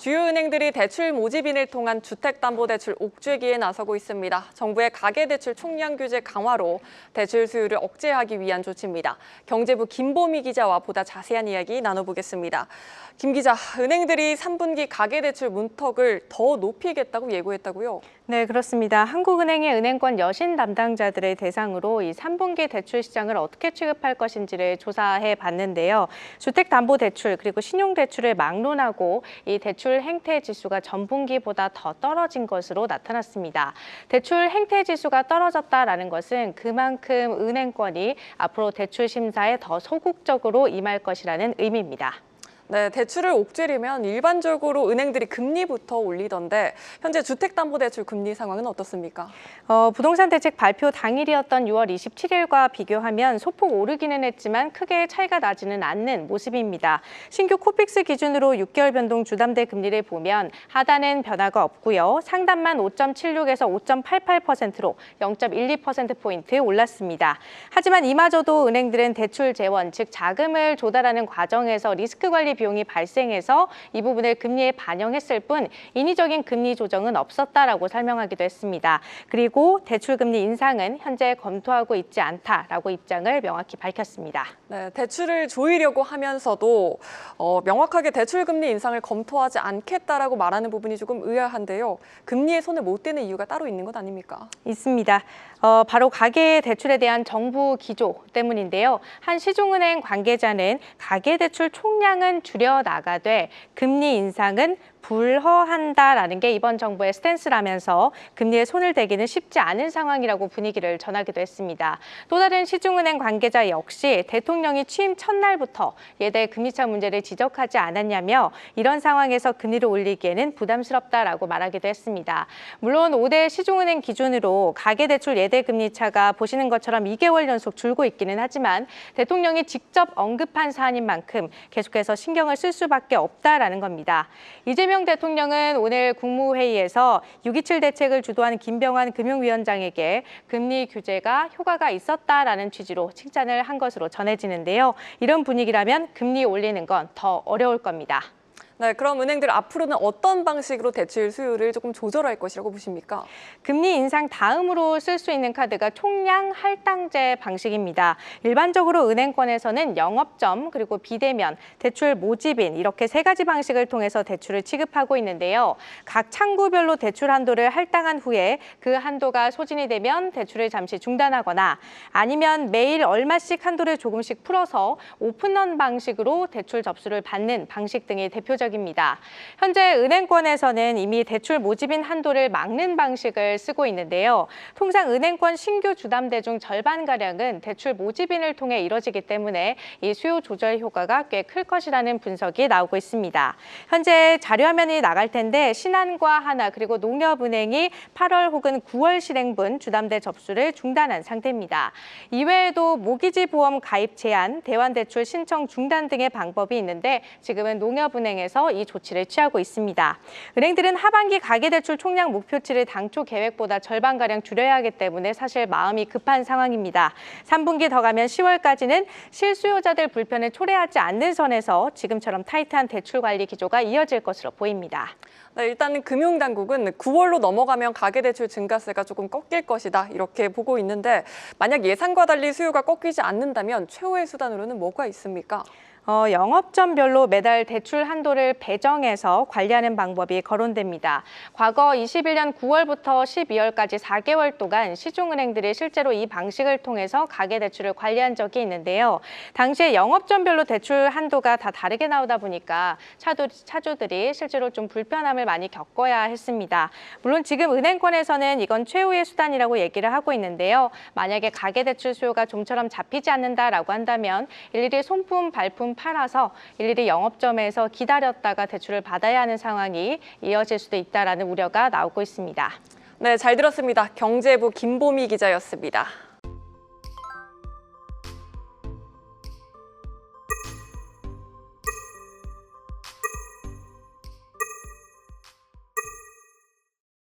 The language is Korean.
주요 은행들이 대출 모집인을 통한 주택담보대출 옥죄기에 나서고 있습니다. 정부의 가계대출 총량 규제 강화로 대출 수요를 억제하기 위한 조치입니다. 경제부 김보미 기자와 보다 자세한 이야기 나눠보겠습니다. 김 기자, 은행들이 3분기 가계대출 문턱을 더 높이겠다고 예고했다고요? 네, 그렇습니다. 한국은행의 은행권 여신 담당자들을 대상으로 이 3분기 대출 시장을 어떻게 취급할 것인지를 조사해 봤는데요. 주택담보대출 그리고 신용대출을 막론하고 이 대출 행태 지수가 전분기보다 더 떨어진 것으로 나타났습니다. 대출 행태 지수가 떨어졌다라는 것은 그만큼 은행권이 앞으로 대출 심사에 더 소극적으로 임할 것이라는 의미입니다. 네, 대출을 옥죄려면 일반적으로 은행들이 금리부터 올리던데 현재 주택담보대출 금리 상황은 어떻습니까? 부동산 대책 발표 당일이었던 6월 27일과 비교하면 소폭 오르기는 했지만 크게 차이가 나지는 않는 모습입니다. 신규 코픽스 기준으로 6개월 변동 주담대 금리를 보면 하단은 변화가 없고요. 상단만 5.76에서 5.88%로 0.12%포인트 올랐습니다. 하지만 이마저도 은행들은 대출 재원, 즉 자금을 조달하는 과정에서 리스크 관리 비용이 발생해서 이 부분을 금리에 반영했을 뿐 인위적인 금리 조정은 없었다라고 설명하기도 했습니다. 그리고 대출금리 인상은 현재 검토하고 있지 않다라고 입장을 명확히 밝혔습니다. 네, 대출을 조이려고 하면서도 명확하게 대출금리 인상을 검토하지 않겠다라고 말하는 부분이 조금 의아한데요. 금리에 손을 못 대는 이유가 따로 있는 것 아닙니까? 있습니다. 바로 가계대출에 대한 정부 기조 때문인데요. 한 시중은행 관계자는 가계대출 총량은 줄여나가되 금리 인상은 불허한다라는 게 이번 정부의 스탠스라면서 금리에 손을 대기는 쉽지 않은 상황이라고 분위기를 전하기도 했습니다. 또 다른 시중은행 관계자 역시 대통령이 취임 첫날부터 예대 금리차 문제를 지적하지 않았냐며 이런 상황에서 금리를 올리기에는 부담스럽다라고 말하기도 했습니다. 물론 5대 시중은행 기준으로 가계대출 예대 금리차가 보시는 것처럼 2개월 연속 줄고 있기는 하지만 대통령이 직접 언급한 사안인 만큼 계속해서 신경을 쓸 수밖에 없다라는 겁니다. 이재명 대통령은 오늘 국무회의에서 6.27 대책을 주도한 김병완 금융위원장에게 금리 규제가 효과가 있었다라는 취지로 칭찬을 한 것으로 전해지는데요. 이런 분위기라면 금리 올리는 건 더 어려울 겁니다. 네, 그럼 은행들 앞으로는 어떤 방식으로 대출 수요를 조금 조절할 것이라고 보십니까? 금리 인상 다음으로 쓸 수 있는 카드가 총량 할당제 방식입니다. 일반적으로 은행권에서는 영업점 그리고 비대면, 대출 모집인 이렇게 세 가지 방식을 통해서 대출을 취급하고 있는데요. 각 창구별로 대출 한도를 할당한 후에 그 한도가 소진이 되면 대출을 잠시 중단하거나 아니면 매일 얼마씩 한도를 조금씩 풀어서 오픈런 방식으로 대출 접수를 받는 방식 등이 대표적입니다. 현재 은행권에서는 이미 대출 모집인 한도를 막는 방식을 쓰고 있는데요. 통상 은행권 신규 주담대 중 절반가량은 대출 모집인을 통해 이뤄지기 때문에 이 수요 조절 효과가 꽤 클 것이라는 분석이 나오고 있습니다. 현재 자료화면이 나갈 텐데 신한과 하나 그리고 농협은행이 8월 혹은 9월 실행분 주담대 접수를 중단한 상태입니다. 이외에도 모기지 보험 가입 제한, 대환대출 신청 중단 등의 방법이 있는데 지금은 농협은행에서 이 조치를 취하고 있습니다. 은행들은 하반기 가계대출 총량 목표치를 당초 계획보다 절반가량 줄여야 하기 때문에 사실 마음이 급한 상황입니다. 3분기 더 가면 10월까지는 실수요자들 불편을 초래하지 않는 선에서 지금처럼 타이트한 대출 관리 기조가 이어질 것으로 보입니다. 네, 일단은 금융당국은 9월로 넘어가면 가계대출 증가세가 조금 꺾일 것이다 이렇게 보고 있는데 만약 예상과 달리 수요가 꺾이지 않는다면 최후의 수단으로는 뭐가 있습니까? 영업점별로 매달 대출 한도를 배정해서 관리하는 방법이 거론됩니다. 과거 21년 9월부터 12월까지 4개월 동안 시중은행들이 실제로 이 방식을 통해서 가계대출을 관리한 적이 있는데요. 당시에 영업점별로 대출 한도가 다 다르게 나오다 보니까 차주들이 실제로 좀 불편함을 많이 겪어야 했습니다. 물론 지금 은행권에서는 이건 최후의 수단이라고 얘기를 하고 있는데요. 만약에 가계대출 수요가 좀처럼 잡히지 않는다라고 한다면 일일이 손품, 발품 팔아서 일일이 영업점에서 기다렸다가 대출을 받아야 하는 상황이 이어질 수도 있다라는 우려가 나오고 있습니다. 네, 잘 들었습니다. 경제부 김보미 기자였습니다.